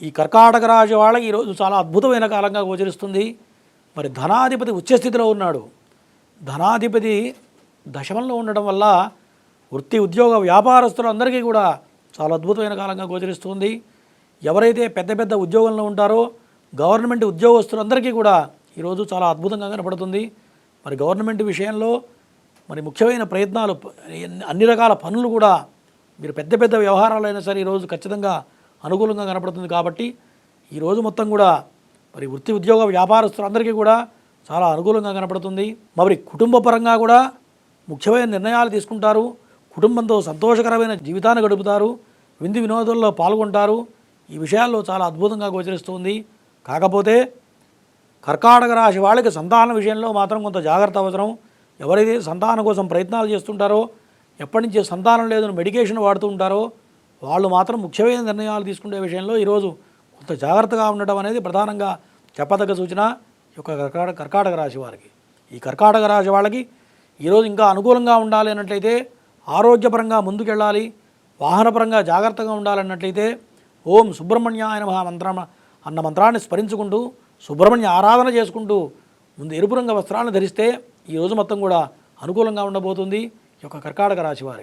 ఈ కర్కాటక రాశి వాళ్ళకి ఈరోజు చాలా అద్భుతమైన కాలంగా గోచరిస్తుంది. మరి ధనాధిపతి ఉచ్చస్థితిలో ఉన్నాడు. ధనాధిపతి దశమంలో ఉండడం వల్ల వృత్తి ఉద్యోగ వ్యాపారస్తులందరికీ కూడా చాలా అద్భుతమైన కాలంగా గోచరిస్తుంది. ఎవరైతే పెద్ద పెద్ద ఉద్యోగంలో ఉంటారో గవర్నమెంట్ ఉద్యోగస్తులందరికీ కూడా ఈరోజు చాలా అద్భుతంగా కనపడుతుంది. మరి గవర్నమెంట్ విషయంలో మరి ముఖ్యమైన ప్రయత్నాలు, అన్ని రకాల పనులు కూడా మీరు పెద్ద పెద్ద వ్యవహారాలైనా సరే ఈరోజు ఖచ్చితంగా అనుకూలంగా కనపడుతుంది. కాబట్టి ఈరోజు మొత్తం కూడా మరి వృత్తి ఉద్యోగ వ్యాపారస్తులందరికీ కూడా చాలా అనుకూలంగా కనపడుతుంది. మరి కుటుంబ పరంగా కూడా ముఖ్యమైన నిర్ణయాలు తీసుకుంటారు. కుటుంబంతో సంతోషకరమైన జీవితాన్ని గడుపుతారు. విందు వినోదాల్లో పాల్గొంటారు. ఈ విషయాల్లో చాలా అద్భుతంగా గోచరిస్తుంది. కాకపోతే కర్కాటక రాశి వాళ్ళకి సంతానం విషయంలో మాత్రం కొంత జాగ్రత్త అవసరం. ఎవరైతే సంతానం కోసం ప్రయత్నాలు చేస్తుంటారో, ఎప్పటి నుంచి సంతానం లేదని మెడికేషన్ వాడుతూ ఉంటారో వాళ్ళు మాత్రం ముఖ్యమైన నిర్ణయాలు తీసుకునే విషయంలో ఈరోజు కొంత జాగ్రత్తగా ఉండడం అనేది ప్రధానంగా చెప్పదగ్గ సూచన ఈ యొక్క కర్కాటక రాశి వారికి. ఈ కర్కాటక రాశి వాళ్ళకి ఈరోజు ఇంకా అనుకూలంగా ఉండాలి అన్నట్లయితే ఆరోగ్యపరంగా ముందుకెళ్ళాలి, వాహనపరంగా జాగ్రత్తగా ఉండాలన్నట్లయితే ఓం సుబ్రహ్మణ్యాయ నమః మంత్రం అన్న మంత్రాన్ని స్మరించుకుంటూ సుబ్రహ్మణ్య ఆరాధన చేసుకుంటూ ముందు ఎరుపు రంగు వస్త్రాలను ధరిస్తే ఈరోజు మొత్తం కూడా అనుకూలంగా ఉండబోతుంది ఈ యొక్క కర్కాటక రాశి వారికి.